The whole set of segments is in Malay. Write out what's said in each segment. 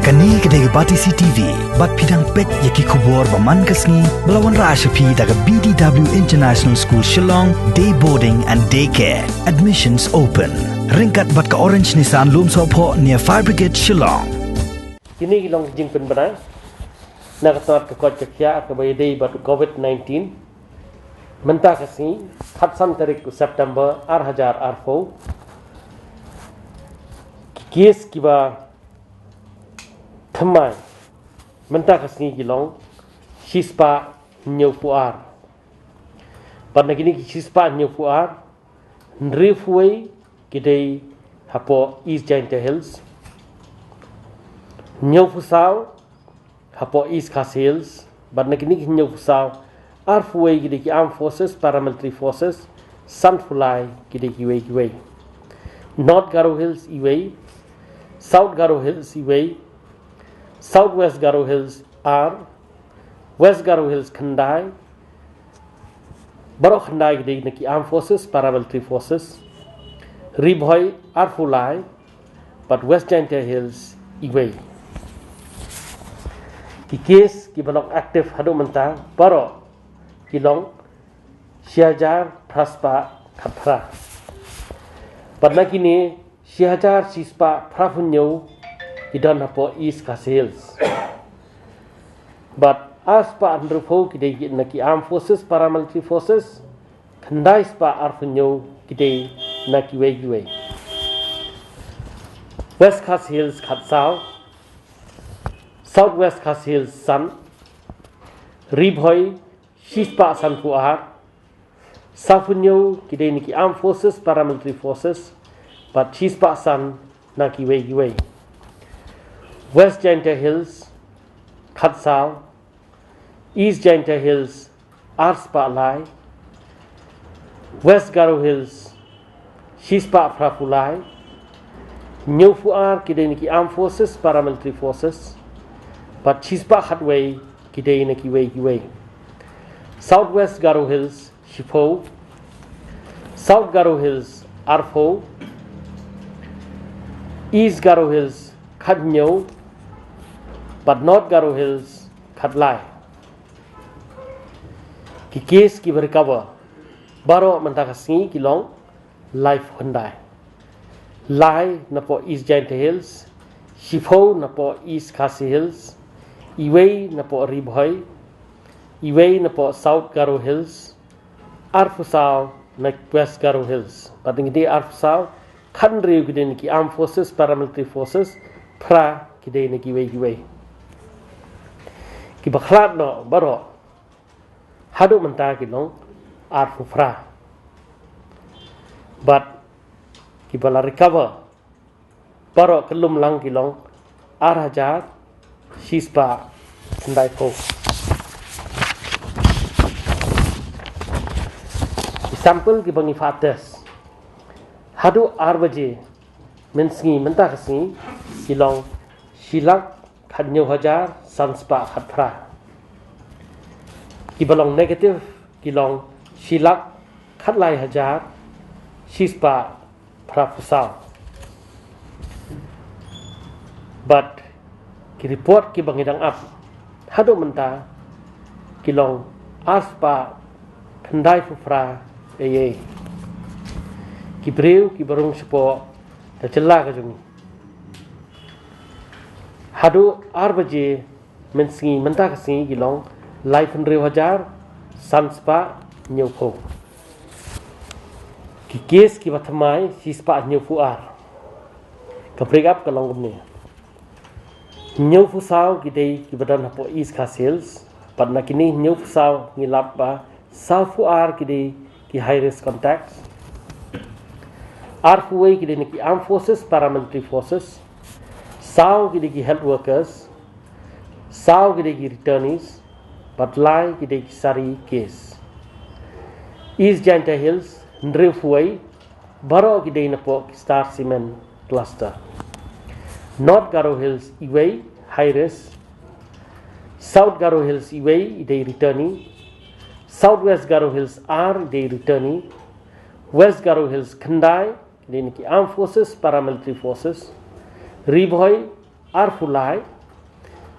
Kani kedai Batisi TV, bat pidang pet yaki kubur baman kasni melawan Rashapi daga BDW International School Shillong, day boarding and daycare. Admissions open. Ringkat bat ke Orange Nissan Lum Sopo near Fire Brigade Shillong. Kini kilong jing penbenang nak ketat ke kot kekia ke bayadai bat COVID-19 mentah kasni khatsan tarik September arhajar arfo kes kiba Thamai mentah kasni kilong shispa nyupuar pada kini shispa nyupuar nrifuai kidai hapo East Giant Hills nyupusau hapo East Khas Hills pada kini nyupusau arfuai kidai ki Armed Forces Paramilitary Forces Sunfulai kidai kiwai North Garo Hills iwai South Garo Hills iwai Southwest Garo Hills R, West Garo Hills Khandai, Barok Khandai gede naki Armed Forces, Paramilitary Forces, Ribhoi Arfulai, but West Giant Hills Iway. Ki case ki balok aktif hadu mentang, Barok kilong Syajar Praspa Khatra. Pada kini Syajar Sispa Prafunyo Idan hapo East Khas Hills. But as pa andrupo kidai naki Armed Forces Paramilitary Forces khandai spa arfunyo kidai naki wei West Khas Hills Khatsao Southwest Khas Hills Sun Ribhoi Shispa Sanfuar Safunyo kidai naki Armed Forces Paramilitary Forces but Shispa San naki wei West Giant Hills, Khatsao, East Giant Hills, Arspa Lai, West Garo Hills, Shispa Prafulai, Nyufuar Kideniki Armed Forces, Paramilitary Forces, but Shispa Hatway Kideniki Wei. Southwest Garo Hills, Shifo, South Garo Hills, Arfo, East Garo Hills, Khadnyo, but North Garo Hills, Khatlai. Ki case ki recover. Baro mentakasni kilong life Hyundai. Lai napo East Giant Hills, Shifo napo East Khasi Hills, Iway napo Ribhoi, Iway napo South Garo Hills, Arfusao na West Garo Hills. Pating di Arfusao Khandriu kidai ki Armed Forces, Paramilitary Forces, pra kidai naki wei. Ki bakhlat no baro hadu mentah kilong arfu fra but ki bala recover baro kelum lang kilong arhajar shispa sendai ko sample ki bangi fates hadu arbaje mensngi mentah kasni kilong silak Khadnyo hajar sanspa khatra kibalong negative kilong silak khatlai hajar shispa prafusal but ki report ki bangidang up hadu menta kilong aspa khandai fufra eye ki breu ki barung sepo ta chella ka jung hadu arbaje mensingi mentah kasini gilong life and hajar sanspa nyupo ki case ki bathamai sispa nyupu ar ka break up kalong gumne nyupu sao ki dei ki badan hapo East Khas Hills padna kini nyupu sao ngilap ba safu ar ki dei ki high risk contacts arfuai ki dei ki Armed Forces Paramilitary Forces Sao ki health workers, sao ki returnees, but lai ki sari case. East Giant Hills, Nrifuai, Baro ki napo Star Cement Cluster. North Garo Hills, Iway, high risk. South Garo Hills, Iway, returnee. Southwest Garo Hills R, returnee. West Garo Hills, Khandai, Armed Forces, Paramilitary Forces. Ribhoi Arfulai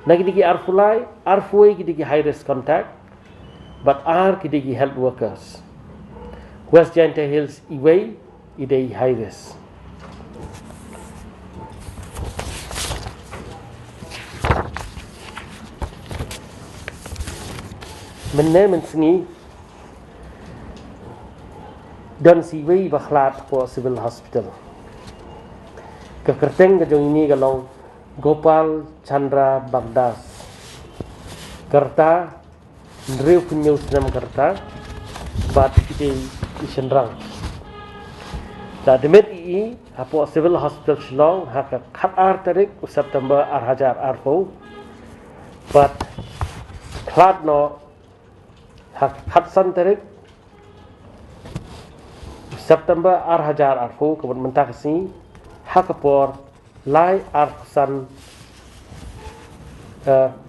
Nagidiki arfulai, arfui gidiki high risk contact, but R gidiki health workers. West Jaintia Hills iway idei high risk. Men sengi dan siway bakhlat po civil hospital. Kekerteng kejong ini galong Gopal Chandra Bagdas. Kerta Ndrew Punyau Senam Kerta bat ide isenrang. Da demet I apo civil hospital Shillong haka khat ar tarik September ar hajar arfo bat khat no hak khatsan tarik September ar hajar arfo kebun mentakasi hakapor lai arsan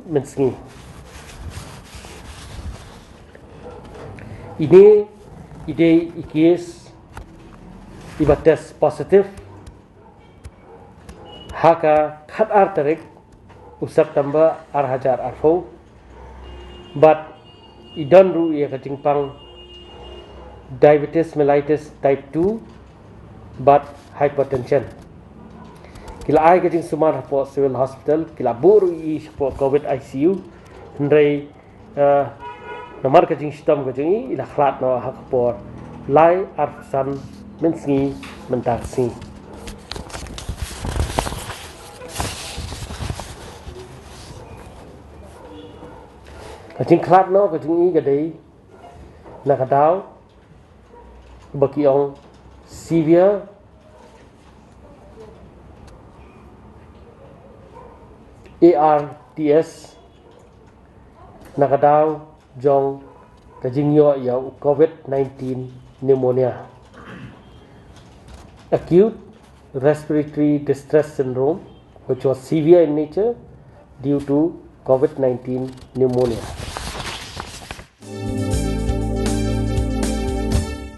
mensengi. Ini ide ikis iba tes positif haka khat ar tarik September ar hajar arfo but idon ru ia kajingpang diabetes mellitus type 2 but hypertension. Kila ai kajing sumar po civil hospital kila boru I po COVID ICU ndai nomor kajing sistem kajing ila khlat no hak por lai arsan mensengi mentaksi. Kajing khlat no kajing I gadai nakadau bagi ong severe ARDS nakadau jong kajing yo ya COVID-19 pneumonia, acute respiratory distress syndrome, which was severe in nature due to COVID-19 pneumonia.